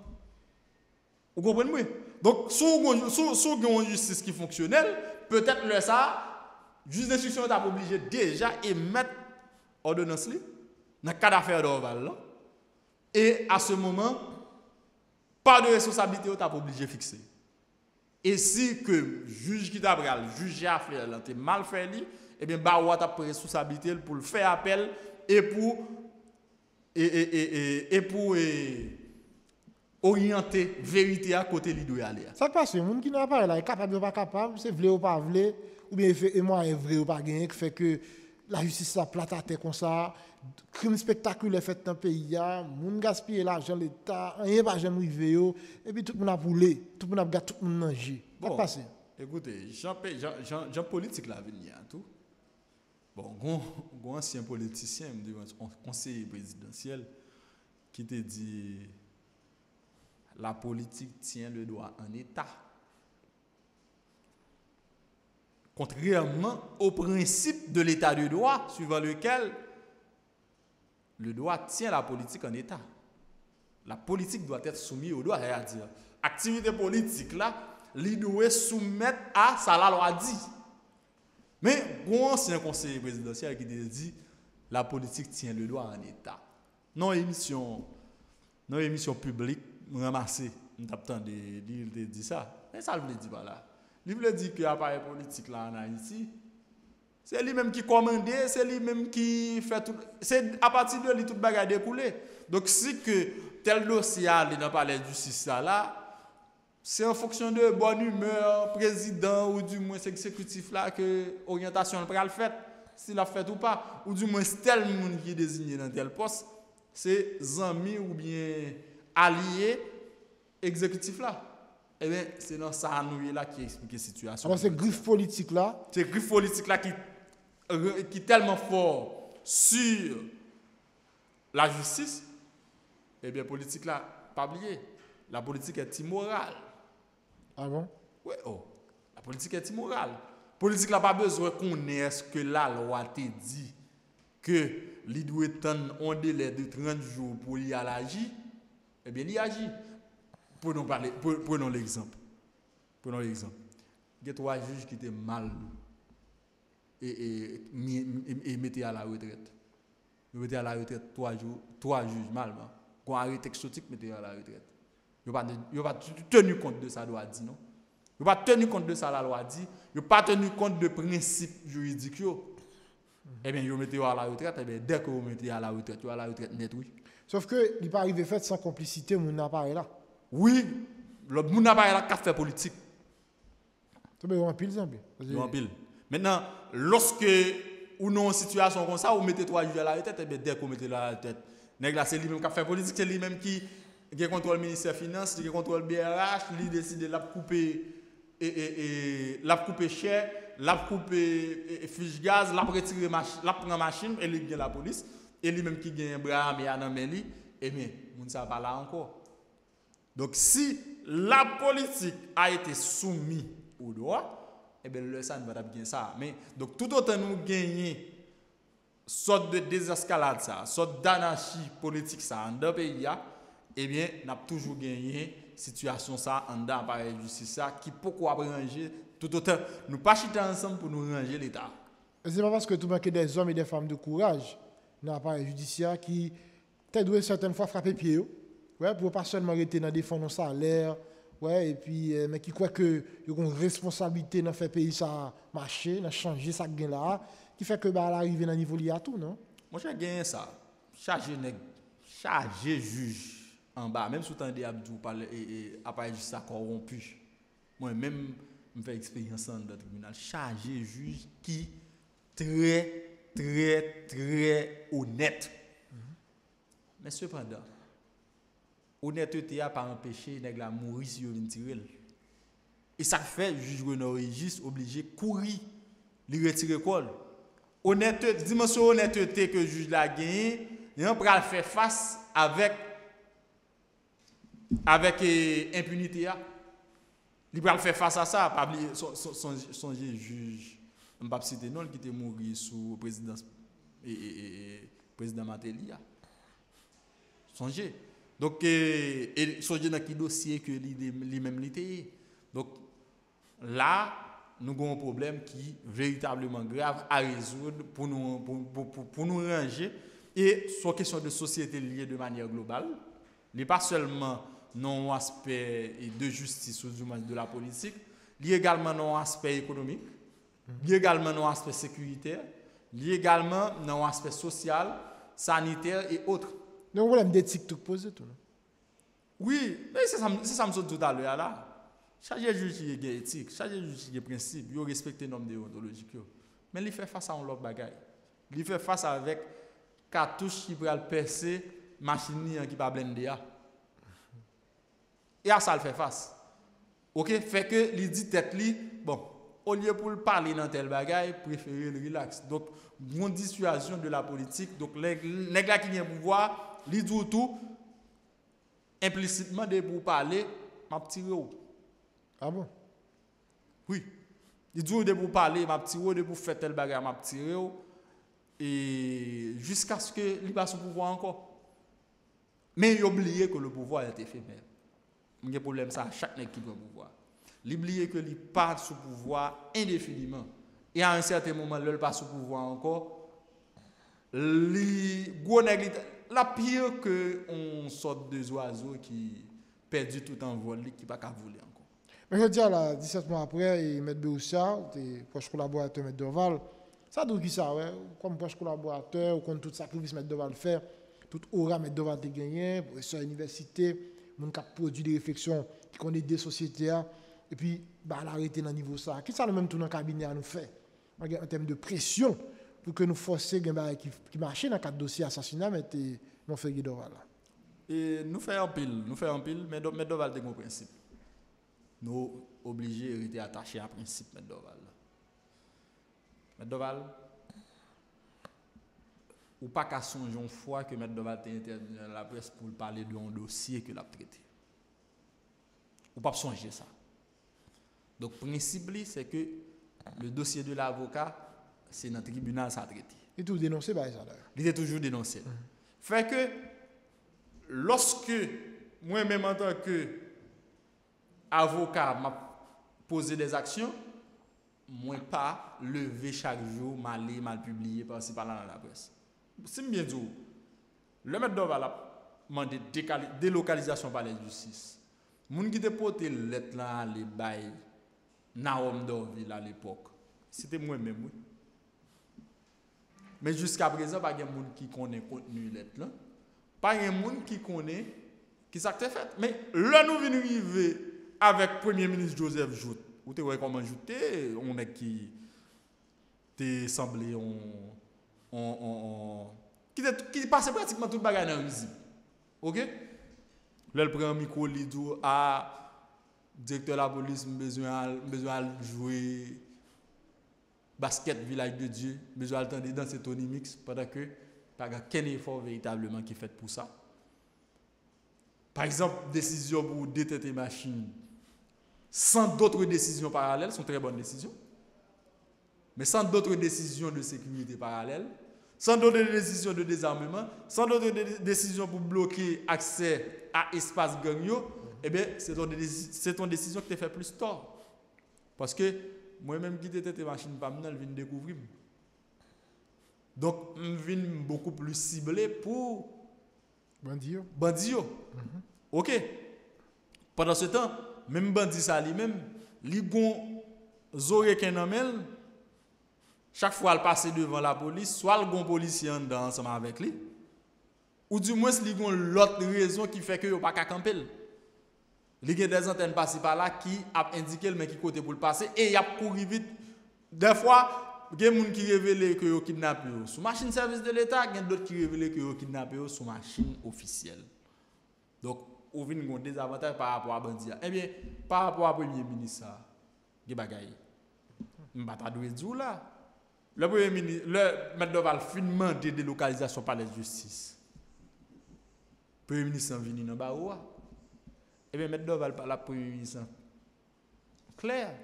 Vous comprenez moi? Donc sous une justice qui fonctionnelle, peut-être le ça juge d'instruction t'a obligé déjà émettre ordonnance li dans cas d'affaire d'Orval là. Et à ce moment pas de responsabilité t'a obligé fixer. Et si que juge qui t'a juge affaire là t'es mal fait li, et bien Baoua t'a pris responsabilité pour le faire appel et pour orienter vérité à côté li doit aller. Ça passe, moun qui n'a pas là, est capable ou pas capable, c'est vrai ou pas vrai, ou bien et moi est vrai ou pas gagné qui fait que la justice ça plate à terre comme ça, crime spectaculaire fait dans le pays, moun gaspiller l'argent l'État, rien pas jamais rivé yo, et puis tout le monde a boulé, tout le monde a gâté, tout le monde manger. Ça passe. Écoutez, Jean politique là venir tout. Bon, un ancien politicien, un conseiller présidentiel qui te dit la politique tient le droit en état. Contrairement au principe de l'état de droit, suivant lequel le droit tient la politique en état. La politique doit être soumise au droit, c'est-à-dire, activité politique là, il doit soumettre à ça la loi dit. Mais, c'est un conseiller présidentiel qui dit la politique tient le droit en état. Non émission publique, ramassé, nous avons dit ça. Mais ça veut dire pas là. Il veut dire que l'appareil politique là en Haïti, c'est lui-même qui commande, c'est lui-même qui fait tout. C'est à partir de lui tout bagage découlé. Donc si que tel dossier a dans le palais de justice là, c'est en fonction de bonne humeur président ou du moins exécutif là que orientation le pral fait, s'il a fait ou pas, ou du moins tel monde qui est désigné dans tel poste, c'est amis ou bien alliés exécutif là. Eh bien, c'est dans ça nous là qui explique la situation. Alors c'est griffe politique là. C'est griffe politique là qui est tellement fort sur la justice. Eh bien, politique là, pas oublier, la politique est immorale. Ah bon? Oui, oh. La politique est immorale. La politique n'a pas besoin qu'on ait ce que la loi te dit que il doit attendre un délai de 30 jours pour y agir. Eh bien, il agit. Prenons l'exemple. Il y a 3 juges qui étaient mal et mettaient à la retraite. Ils mettaient à la retraite 3 juges mal. Quand arrêté exotique mettaient à la retraite. Ils n'ont pas tenu compte de ça, loi dit, non? Ils n'ont pas tenu compte de ça, la loi dit. Ils n'ont pas tenu compte de principes juridiques. Eh bien, ils mettaient à la retraite. Eh bien, dès que vous mettez à la retraite, vous à la retraite net, oui. Sauf que il n'est pas arrivé fait sans complicité, mon appareil là. Oui, le moun n'a pas la café politique. C'est bien en pile, ça. En pile. Maintenant, lorsque ou non situation comme ça, ou mettez 3 juges à la tête, et bien dès qu'on mettez la tête, nèg là c'est lui-même qui a fait politique, c'est lui-même qui contrôle le ministère des Finances, qui contrôle le BRH, lui décide de la couper la couper cher, la couper fiche gaz, la retirer la prendre machine et lui gagne la police et lui-même qui gagne bras mais à dans lui et bien moun ça pas là encore. Donc si la politique a été soumise au droit, et bien le ça ne va pas bien ça. Mais donc tout autant nous gagner sorte de désescalade ça, sorte d'anarchie politique ça dans le pays eh bien n'a toujours gagné situation ça en dedans appareil justice ça qui pourquoi ranger tout autant nous pas chiter ensemble pour nous ranger l'état. C'est pas parce que tout manque des hommes et des femmes de courage dans l'appareil judiciaire qui t'aident certaines fois frapper pied ouais pour pas seulement rester dans défendre nos salaires ouais et puis mais qui croit que ils ont une responsabilité dans faire pays ça marcher dans changer ça gain là qui fait que bah l'arrivée dans niveau lié à tout non. Moi j'ai gagné ça charger juge en bas, même sous tendez Abdou par appareil justice corrompu. Moi même me fait expérience dans le tribunal chargé juge qui très honnête. Mais cependant honnêteté a pas empêché nèg la mourir si yo vinn tirer. Et ça fait juge Renaud Régis obligé courir lui retirer col. Honnêteté, dimension honnêteté que juge la gagné, il on pral faire face avec impunité. Il va faire face à ça, pas oublier son juge, on pas citer non qui était mort sous présidence président Matélia. Songez. Donc et songez dans qui dossier que lui-même était. Donc là nous avons un problème qui est véritablement grave à résoudre pour nous ranger et sur question de société liée de manière globale. Il n'est pas seulement non aspect de justice ou du moins de la politique, il y a également non aspect économique, il y a également non aspect sécuritaire, il y a également non aspect social, sanitaire et autres. Donc problème d'éthique tout posé tout. Oui, mais c'est ça me saute tout à l'heure là. Chaque juge qui est éthique, chaque juge qui est principe, il respecte les normes déontologiques. Mais il fait face à un autre bagaille. Il fait face avec cartouche qui peut percer machine qui pas blender. Et à ça, il fait face. OK? Fait que, il dit tête li, bon, au lieu pour le parler dans tel bagaille, préférer le relax. Donc, grande dissuasion de la politique. Donc, les gars qui viennent pouvoir, il dit tout, implicitement, de pour parler, m'a tiré. Ah bon? Oui. Il dit de pour parler, m'a tiré, de pour faire tel bagaille, m'a tiré. Et jusqu'à ce que il passe au pouvoir encore. Mais il oublie que le pouvoir est éphémère. Il y a un problème ça, chaque nèg qui prend pouvoir. L'oublier que il passe sous pouvoir indéfiniment. Et à un certain moment, il passe sous pouvoir encore. La pire que on sorte de oiseaux qui perdu tout en vol, qui pas qu'à voler encore. Mais je dis là, 17 mois après, et M. Béoussia, proche collaborateur M. Dorval, ça doit qui ça, ouais, comme proche collaborateur, ou comme tout sacrifice M. Dorval fait, tout aura M. Dorval a gagné, professeur à l'université, mon qui a produit des réflexions qui connaît des sociétés et puis bah l'arrêter dans niveau ça qui ça le même tout dans cabinet à nous faire en termes de pression pour que nous forcer gain qui marcher dans quatre dossiers assassinat mais non fait Dorval là et nous fait un pile mais Dorval a un principe nous obligés rester attachés à principe Dorval ou pas qu'à songer une fois que M. Dorval était intervenu dans la presse pour parler d'un dossier que l'a traité. Ou pas songer ça. Donc, le principe, c'est que le dossier de l'avocat, c'est dans le tribunal ça traité. Il est toujours dénoncé par ça d'ailleurs. Il est toujours dénoncé. Fait que, lorsque, moi-même en tant qu'avocat, m'a posé des actions, moi pas lever chaque jour, mal publier par-ci par-là dans la presse. Si bien dit, le maître Dorval a demandé délocalisation par la justice. Moun qui te porté lettre là les bail Naom Dorville à l'époque. C'était moi-même oui. Mais jusqu'à présent pas de moun qui connaît contenu lettre là. Pas de moun qui connaît qui ça fait. Mais là nous venons arriver avec premier ministre Joseph Jout. Ou te voyez comment Jouté, on est qui t'es semblé qui passe pratiquement toute bagarre dans musique. OK? Là, le prend un micro, il dit directeur de la police, besoin de jouer basket village de Dieu, besoin d'entendre danser Tony Mix pendant que pas aucun effort véritablement qui est fait pour ça. Par exemple, décision pour détecter machine sans d'autres décisions parallèles sont très bonnes décisions. Mais sans d'autres décisions de sécurité parallèles, sans d'autres décisions de désarmement, sans d'autres décisions pour bloquer accès à espace gang, eh bien, c'est ton décision qui te fait plus tort. Parce que moi-même qui détecte machine pas mal, je viens découvrir. Donc, je viens beaucoup plus ciblé pour bandit. OK. Pendant ce temps, même bandit ça lui-même, li gon oreilles qu'un homme, chaque fois il passe devant la police, soit le gon policier ensemble avec lui, ou du moins li gon l'autre raison qui fait que yo pas ka camper. Il y a des antennes passées par là qui a indiqué le qui côté pour le passer et il a couru vite. Des fois, il y a des gens qui révèlent que vous kidnappé sous machine service de l'État, il y a d'autres qui révèlent que vous kidnappé sous machine officielle. Donc, on vient un désavantage par rapport à Bandia. Eh bien, par rapport à Premier ministre, il y a des bagailles. Je ne vais pas dire là. Le Premier ministre, le maître Doval finement de délocalisation par la justice. Le Premier ministre est venu dans le Baroua. Eh bien, M. Doval parle à Premier ministre. Claire,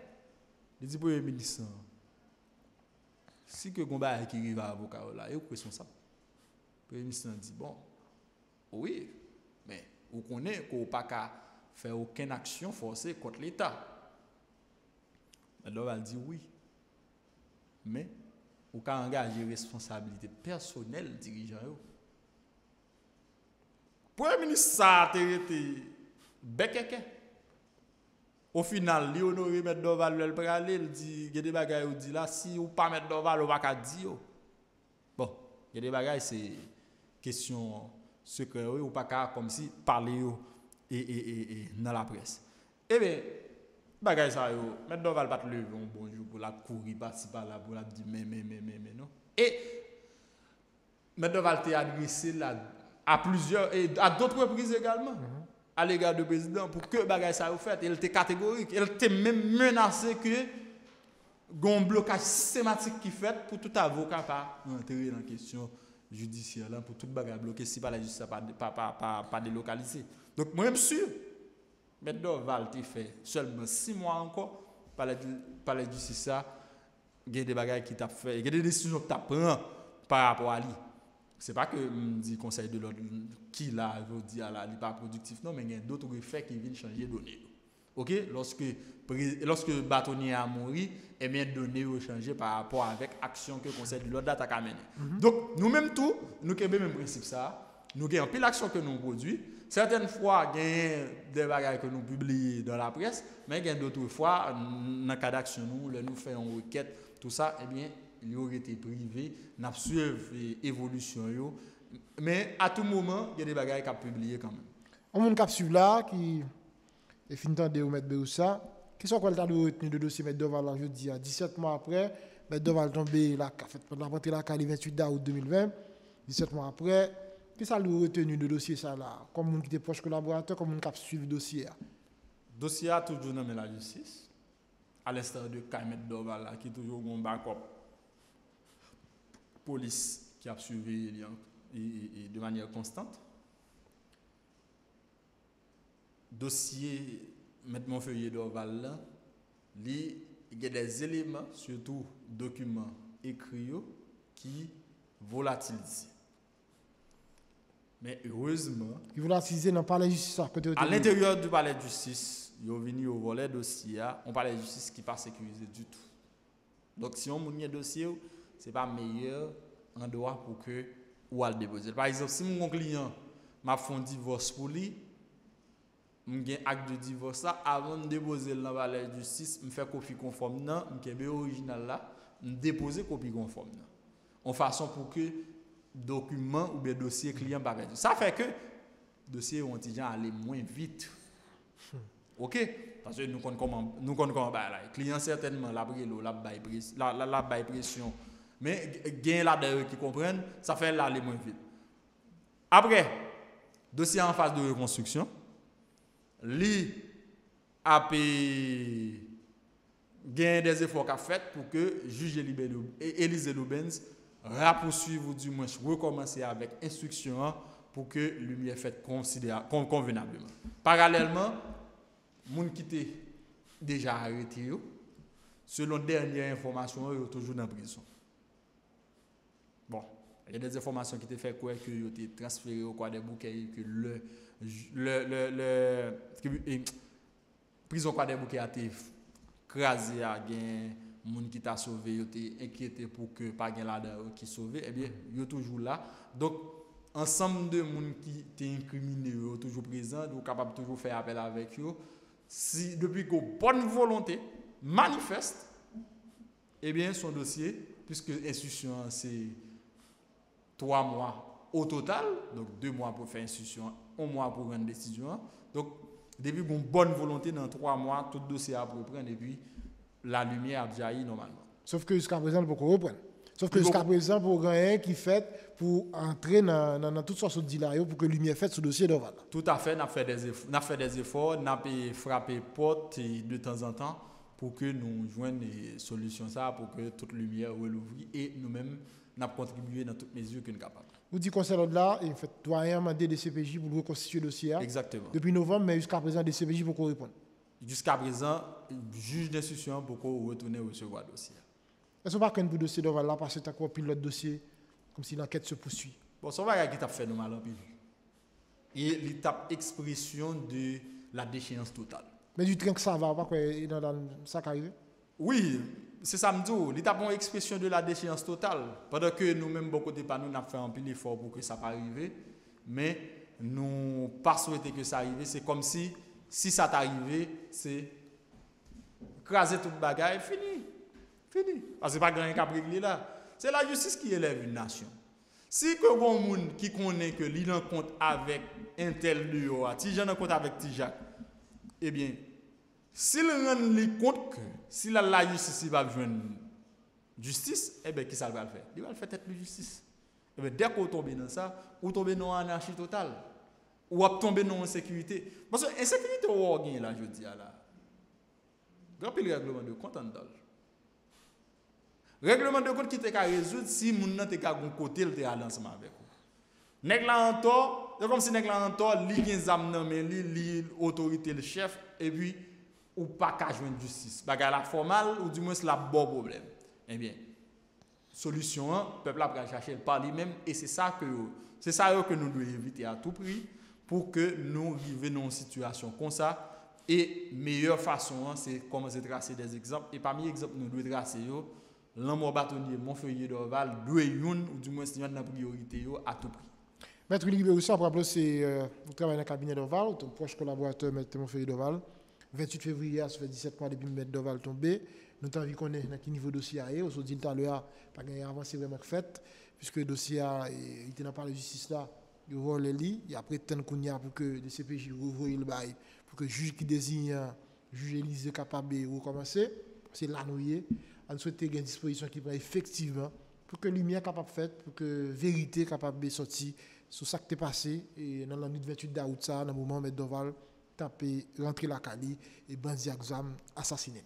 il dit Premier ministre, si que combat qui arrive à l'avocat, il est responsable. Le Premier ministre dit bon, oui, mais vous connaissez qu'on n'a pas qu'à faire aucune action forcée contre l'État. M. Doval dit oui, mais vous avez engagé responsabilité personnelle dirigeant. Le Premier ministre, ça a été. Bekeke. Au final, il honoré mettre Doval le pralé, il dit il y a des bagages il dit là si ou pas mettre Doval on va pas dire. Bon, il y a des bagages c'est question secret ou pas comme si parler et dans la presse. Eh bien, bagages ça yo, mettre Doval pas lever un bonjour pour la courir par-ci par-là pour la dire mais non. Et mettre Doval t'est adressé là à plusieurs et à d'autres reprises également. À l'égard du président pour que bagay ça fait, il était catégorique, il était même menacé que un blocage systématique qui fait pour tout avocat pas entrer dans la question judiciaire là pour tout bagay bloqué si pas la justice pas délocalisé. Donc moi même sûr M. Doval t'est fait seulement 6 mois encore par la justice ça, il y a des bagages qui t'a fait, il y a des décisions que t'a prend par rapport à lui. C'est pas que me dit conseil de l'ordre qui là veut dire là il pas productif non mais il y a d'autres effets qui viennent changer données. OK, lorsque bâtonnier a mouru et bien données ont changé par rapport avec action que conseil de l'ordre a mené. Donc nous même tout nous avons même principe ça, nous avons pile action que nous produit, certaines fois il y a des bagages que nous publions dans la presse, mais il y a d'autres fois dans cas d'action nous faisons une requête tout ça et bien il aurait été privé, n'a suivi l'évolution. Mais à tout moment, il y a des bagages à publier quand même. On a un cap suivre là qui est fini de mettre Béoussa. Qui sont quoi le temps de retenue de dossier M. Doval je dis 17 mois après, M. Doval tombé la rentrée la le 28 août 2020. 17 mois après, qui ça le retenu de dossier ça là, comme on qui était proche collaborateur, comme on cap suivre dossier. Dossier a toujours nommé la justice. À l'instar de M. Doval qui est toujours un backup. Police qui a suivi de manière constante. Dossier M. Monfeuille Doval, il y a des éléments, surtout documents écrits, qui volatilisent. Mais heureusement, qui volatilisent dans le palais de justice. À l'intérieur du palais de justice, ils sont venus au volet dossier, on palais de justice qui n'est pas sécurisé du tout. Donc si on a un dossier, ce n'est pas meilleur en droit pour que ou à le déposer. Par exemple, si mon client m'a fait un divorce pour lui, j'ai un acte de divorce là, avant de déposer dans la palais de justice, je fais copie conforme là, je fais original là, je dépose copie conforme là. En façon pour que document ou bien dossier client pas perdu. Ça fait que dossier ont déjà aller moins vite. OK? Parce que nous connaissons comment bah, le client certainement la brilo, la bail pression. Mais gain là dedans qui comprennent, ça fait l'aller moins vite. Après, dossier en phase de reconstruction, li a gain des efforts qu'a fait pour que juge Élisée Loubens poursuivre ou du moins recommencer avec instruction pour que lumière faite convenablement. Parallèlement, moun qui était déjà arrêté selon dernière information, ils sont toujours dans la prison. Bon, il y a des informations qui étaient fait quoi que ils été transférés au quoi des bouquets que le prison quoi des bouquets a été crasé à gain moun qui t'a sauvé, ils étaient inquiétés pour que pas gain là qui sauvé, eh bien, ils sont toujours là. Donc ensemble de moun qui t'est incriminé, ils sont toujours présents, ils sont capables de toujours faire appel avec eux. Si depuis que bonne volonté manifeste, eh bien son dossier, puisque l'institution c'est 3 mois au total, donc 2 mois pour faire institution, 1 mois pour rendre décision. Donc depuis une bonne volonté dans 3 mois, tout dossier a pour prendre et puis la lumière a jailli normalement. Sauf que jusqu'à présent, il faut qu'on reprenne. Sauf que jusqu'à présent, pour rien qui fait pour entrer dans toutes sortes de dilats pour que la lumière faite sur le dossier d'Oval. Tout à fait, on a fait des efforts, on a frappé porte de temps en temps pour que nous joignions des solutions ça, pour que toute lumière soit ouverte et nous-mêmes, nous avons contribué dans toutes mesures que nous sommes capables. Vous dites conseil là, il fait doyen mandé des CPJ pour reconstituer le dossier. Exactement. Depuis novembre, mais jusqu'à présent, des CPJ pour qu'on réponde. Jusqu'à présent, juge d'instruction pour qu'on retourne recevoir le dossier. Est-ce qu'on va prendre le dossier d'Oval là parce que tu as copié l'autre dossier comme si l'enquête se poursuit? Bon, ça va qui t'a fait nous mal en pile. Et l'étape expression de la déchéance totale. Mais du train que ça va, pas quoi dans ça qui arrive? Oui, c'est ça me dit. L'étape en expression de la déchéance totale. Pendant que nous-mêmes, beaucoup de nous avons fait un pile effort pour que ça ne pas arriver. Mais nous pas souhaité que ça arrive. C'est comme si ça t'arrivait, c'est craser toute bagaille, fini. Parce que pas grand qui a réglé là. C'est la justice qui élève une nation. Si que bon monde qui connaît que l'il en compte avec un tel duo, si j'en compte avec Tijak, eh bien, s'il rend compte que si la justice va joindre justice, eh bien, qui ça va le faire? Il va le faire tête de justice. Eh bien, dès qu'on tombe dans ça, ou tombe dans l'anarchie totale, ou tombe dans l'insécurité. Parce que l'insécurité, on a gagné là, je dis là. Grand pile règlement de compte en dedans. Règlement de compte qui te ka résoudre si moun nan te ka gon côté le te aller ensemble avec vous. Nèg la en tort, c'est comme si nèg la en tort li gen zam nan men li autorité le chef et puis ou pas ka joindre justice. Bagay la formal ou du moins la bon problème. Eh bien, solution peuple a pral chercher par lui-même et c'est ça que nous devons éviter à tout prix pour que nous arrivions dans une situation comme ça et meilleure façon c'est commencer à tracer des exemples et parmi les exemples nous devons tracer l'homme bâtonnier Montfeuille d'Orval doit une ou du moins c'est une priorité à tout prix. Maître Libéré aussi, pour rappeler, c'est vous travaillez dans le cabinet d'Orval, ton proche collaborateur Maître Montfeuille d'Orval. 28 février, ça fait 17 mois depuis que Maître d'Orval tombé. Nous avons vu qu'on est dans quel niveau dossier est. On se dit tout à l'heure, pas gagné avancé vraiment fait, puisque le dossier il était dans la justice là, il voit les lits, il y a prétend qu'on y a pour que le CPJ rouvre le bail, pour que le juge qui désigne, juge Élisée capable de recommencer, c'est là nous y est. On souhaite une disposition qui prend effectivement pour que lumière capable de faire, pour que vérité capable de sortir sur ce qui est passé et dans la nuit 28 d'août ça, dans le moment où M. Doval tapé rentrer la Cali et bandit exam assassiné.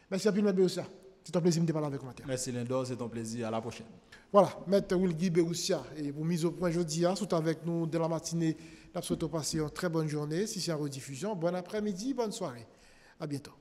Merci à vous, M. Beroussia. C'est un plaisir de parler avec vous. Merci Lindor, c'est un plaisir. À la prochaine. Voilà, M. Wilguy Beroussia et pour mise au point aujourd'hui, tout avec nous de la matinée. Nous souhaitons passer une très bonne journée. Si c'est en rediffusion, bon après-midi, bonne soirée. À bientôt.